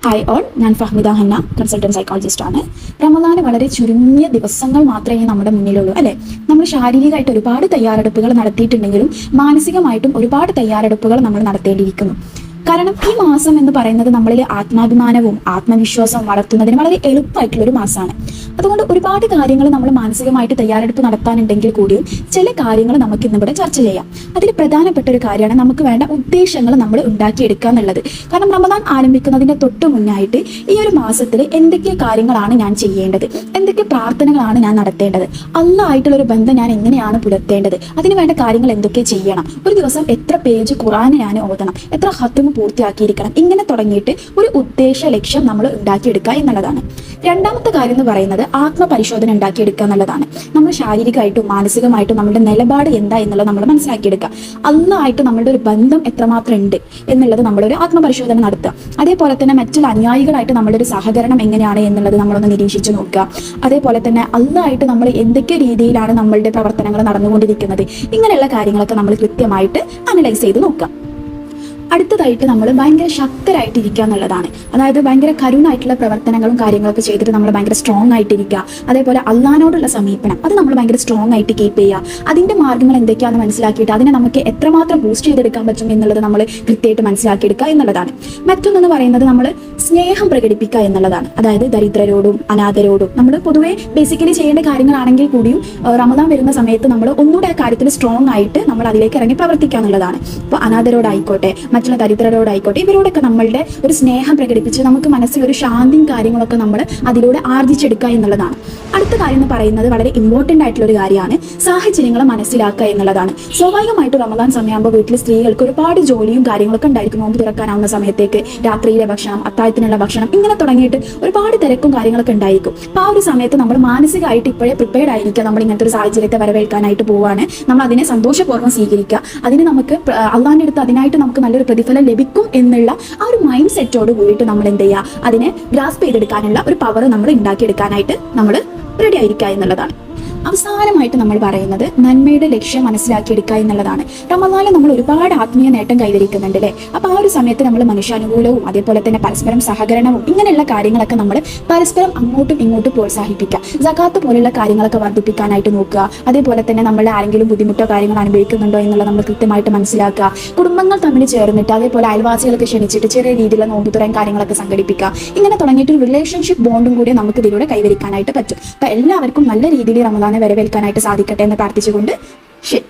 Hi all, ഞാൻ Fahmida Hannah, consultant psychologist ആണ്. റമദാന് വളരെ ചുരുങ്ങിയ ദിവസങ്ങൾ മാത്രമേ നമ്മുടെ മുന്നിലുള്ളൂ അല്ലേ. നമ്മൾ ശാരീരികമായിട്ട് ഒരുപാട് തയ്യാറെടുപ്പുകൾ നടത്തിയിട്ടുണ്ടെങ്കിലും മാനസികമായിട്ടും ഒരുപാട് തയ്യാറെടുപ്പുകൾ നമ്മൾ നടത്തേണ്ടിയിരിക്കുന്നു. കാരണം ഈ മാസം എന്ന് പറയുന്നത് നമ്മളിൽ ആത്മാഭിമാനവും ആത്മവിശ്വാസവും വളർത്തുന്നതിന് വളരെ എളുപ്പമായിട്ടുള്ളൊരു മാസമാണ്. അതുകൊണ്ട് ഒരുപാട് കാര്യങ്ങൾ നമ്മൾ മാനസികമായിട്ട് തയ്യാറെടുപ്പ് നടത്താനുണ്ടെങ്കിൽ കൂടിയും ചില കാര്യങ്ങൾ നമുക്ക് ഇന്നിവിടെ ചർച്ച ചെയ്യാം. അതിൽ പ്രധാനപ്പെട്ട ഒരു കാര്യമാണ് നമുക്ക് വേണ്ട ഉദ്ദേശങ്ങൾ നമ്മൾ ഉണ്ടാക്കിയെടുക്കുക എന്നുള്ളത്. കാരണം റമദാൻ ആരംഭിക്കുന്നതിൻ്റെ തൊട്ട് മുന്നായിട്ട് ഈ ഒരു മാസത്തിൽ എന്തൊക്കെ കാര്യങ്ങളാണ് ഞാൻ ചെയ്യേണ്ടത്, എന്തൊക്കെ പ്രാർത്ഥനകളാണ് ഞാൻ നടത്തേണ്ടത്, അല്ലായിട്ടുള്ളൊരു ബന്ധം ഞാൻ എങ്ങനെയാണ് പുലർത്തേണ്ടത്, അതിന് വേണ്ട കാര്യങ്ങൾ എന്തൊക്കെ ചെയ്യണം, ഒരു ദിവസം എത്ര പേജ് ഖുർആൻ ഞാൻ ഓതണം, എത്ര ഹത്തും പൂർത്തിയാക്കിയിരിക്കണം, ഇങ്ങനെ തുടങ്ങിയിട്ട് ഒരു ഉദ്ദേശ ലക്ഷ്യം നമ്മൾ ഉണ്ടാക്കിയെടുക്കുക എന്നുള്ളതാണ്. രണ്ടാമത്തെ കാര്യം എന്ന് പറയുന്നത് ആത്മപരിശോധന ഉണ്ടാക്കിയെടുക്കുക എന്നുള്ളതാണ്. നമ്മൾ ശാരീരികമായിട്ടും മാനസികമായിട്ടും നമ്മുടെ നിലപാട് എന്താ എന്നുള്ളത് നമ്മൾ മനസ്സിലാക്കിയെടുക്കുക. അല്ലായിട്ട് നമ്മളുടെ ഒരു ബന്ധം എത്രമാത്രം ഉണ്ട് എന്നുള്ളത് നമ്മളൊരു ആത്മപരിശോധന നടത്തുക. അതേപോലെ തന്നെ മറ്റുള്ള അനുയായികളായിട്ട് നമ്മളുടെ ഒരു സഹകരണം എങ്ങനെയാണ് എന്നുള്ളത് നമ്മളൊന്ന് നിരീക്ഷിച്ച് നോക്കുക. അതേപോലെ തന്നെ അല്ലായിട്ട് നമ്മൾ എന്തൊക്കെ രീതിയിലാണ് നമ്മളുടെ പ്രവർത്തനങ്ങൾ നടന്നുകൊണ്ടിരിക്കുന്നത്, ഇങ്ങനെയുള്ള കാര്യങ്ങളൊക്കെ നമ്മൾ കൃത്യമായിട്ട് അനലൈസ് ചെയ്ത് നോക്കുക. അടുത്തതായിട്ട് നമ്മൾ ഭയങ്കര ശക്തരായിട്ട് ഇരിക്കുക എന്നുള്ളതാണ്. അതായത് ഭയങ്കര കരുണായിട്ടുള്ള പ്രവർത്തനങ്ങളും കാര്യങ്ങളൊക്കെ ചെയ്തിട്ട് നമ്മൾ ഭയങ്കര സ്ട്രോങ് ആയിട്ടിരിക്കുക. അതേപോലെ അള്ളാഹിനോടുള്ള സമീപനം അത് നമ്മൾ ഭയങ്കര സ്ട്രോങ് ആയിട്ട് കീപ്പ് ചെയ്യുക. അതിൻ്റെ മാർഗ്ഗങ്ങൾ എന്തൊക്കെയാണെന്ന് മനസ്സിലാക്കിയിട്ട് അതിനെ നമുക്ക് എത്രമാത്രം ബൂസ്റ്റ് ചെയ്തെടുക്കാൻ പറ്റും എന്നുള്ളത് നമ്മൾ കൃത്യമായിട്ട് മനസ്സിലാക്കിയെടുക്കുക എന്നുള്ളതാണ്. മറ്റൊന്നെന്ന് പറയുന്നത് നമ്മൾ സ്നേഹം പ്രകടിപ്പിക്കുക എന്നുള്ളതാണ്. അതായത് ദരിദ്രരോടും അനാഥരോടും നമ്മൾ പൊതുവേ ബേസിക്കലി ചെയ്യേണ്ട കാര്യങ്ങളാണെങ്കിൽ കൂടിയും റമദാൻ വരുന്ന സമയത്ത് നമ്മൾ ഒന്നുകൂടെ ആ കാര്യത്തിൽ സ്ട്രോങ് ആയിട്ട് നമ്മൾ അതിലേക്ക് ഇറങ്ങി പ്രവർത്തിക്കുക എന്നുള്ളതാണ്. ഇപ്പോൾ അനാഥരോടായിക്കോട്ടെ, മറ്റുള്ള ദരിദ്രരോടായിക്കോട്ടെ, ഇവരോടൊക്കെ നമ്മളുടെ ഒരു സ്നേഹം പ്രകടിപ്പിച്ച് നമുക്ക് മനസ്സിൽ ഒരു ശാന്തിയും കാര്യങ്ങളൊക്കെ നമ്മൾ അതിലൂടെ ആർജിച്ചെടുക്കുക എന്നുള്ളതാണ്. അടുത്ത കാര്യം എന്ന് പറയുന്നത് വളരെ ഇമ്പോർട്ടൻ്റ് ആയിട്ടുള്ള ഒരു കാര്യമാണ് സാഹചര്യങ്ങൾ മനസ്സിലാക്കുക എന്നുള്ളതാണ്. സ്വാഭാവികമായിട്ട് റമദാൻ സമയമാകുമ്പോൾ വീട്ടിൽ സ്ത്രീകൾക്ക് ഒരുപാട് ജോലിയും കാര്യങ്ങളൊക്കെ ഉണ്ടായിരിക്കും. നോമ്പ് തുറക്കാനാവുന്ന സമയത്തേക്ക് രാത്രിയിലെ ഭക്ഷണം, അത്താഴത്തിനുള്ള ഭക്ഷണം, ഇങ്ങനെ തുടങ്ങിയിട്ട് ഒരുപാട് തിരക്കും കാര്യങ്ങളൊക്കെ ഉണ്ടായിരിക്കും. അപ്പോൾ ആ ഒരു സമയത്ത് നമ്മൾ മാനസികമായിട്ട് ഇപ്പോഴേ പ്രിപ്പയർഡ് ആയിരിക്കുക. നമ്മൾ ഇങ്ങനത്തെ ഒരു സാഹചര്യത്തെ വരവേൽക്കാനായിട്ട് പോവുകയാണ്. നമ്മൾ അതിനെ സന്തോഷപൂർവ്വം സ്വീകരിക്കുക. അതിന് നമുക്ക് അള്ളാഹിൻ്റെ അടുത്ത് അതിനായിട്ട് നമുക്ക് നല്ലൊരു പ്രതിഫലം ലഭിക്കും എന്നുള്ള ആ ഒരു മൈൻഡ് സെറ്റോട് കൂടിയിട്ട് നമ്മൾ എന്ത് ചെയ്യുക, അതിനെ ഗ്രാസ്പ് ചെയ്തെടുക്കാനുള്ള ഒരു പവർ നമ്മൾ ഉണ്ടാക്കിയെടുക്കാനായിട്ട് നമ്മൾ റെഡി ആയിരിക്കുക എന്നുള്ളതാണ്. അവസാനമായിട്ട് നമ്മൾ പറയുന്നത് നന്മയുടെ ലക്ഷ്യം മനസ്സിലാക്കിയെടുക്കുക എന്നുള്ളതാണ്. റമദാനിൽ നമ്മൾ ഒരുപാട് ആത്മീയ നേട്ടം കൈവരിക്കുന്നുണ്ട് അല്ലേ. അപ്പോൾ ആ ഒരു സമയത്ത് നമ്മൾ മനുഷ്യാനുകൂലവും അതേപോലെ തന്നെ പരസ്പരം സഹകരണവും ഇങ്ങനെയുള്ള കാര്യങ്ങളൊക്കെ നമ്മൾ പരസ്പരം അങ്ങോട്ടും ഇങ്ങോട്ടും പ്രോത്സാഹിപ്പിക്കുക. സകാത്ത് പോലുള്ള കാര്യങ്ങളൊക്കെ വർദ്ധിപ്പിക്കാനായിട്ട് നോക്കുക. അതേപോലെ തന്നെ നമ്മൾ ആരെങ്കിലും ബുദ്ധിമുട്ടോ കാര്യങ്ങൾ അനുഭവിക്കുന്നുണ്ടോ എന്നുള്ളത് നമ്മൾ കൃത്യമായിട്ട് മനസ്സിലാക്കുക. കുടുംബങ്ങൾ തമ്മിൽ ചേർന്നിട്ട് അതേപോലെ അയൽവാസികളൊക്കെ ക്ഷണിച്ചിട്ട് ചെറിയ രീതിയിലുള്ള നോമ്പ് തുറയും കാര്യങ്ങളൊക്കെ സംഘടിപ്പിക്കുക. ഇങ്ങനെ തുടങ്ങിയിട്ട് ഒരു റിലേഷൻഷിപ്പ് ബോണ്ടും കൂടി നമുക്ക് ഇതിലൂടെ കൈവരിക്കാനായിട്ട് പറ്റും. അപ്പോൾ എല്ലാവർക്കും നല്ല രീതിയിൽ റമദാനെ വരവേൽക്കാനായിട്ട് സാധിക്കട്ടെ എന്ന് പ്രാർത്ഥിച്ചുകൊണ്ട് ശരി.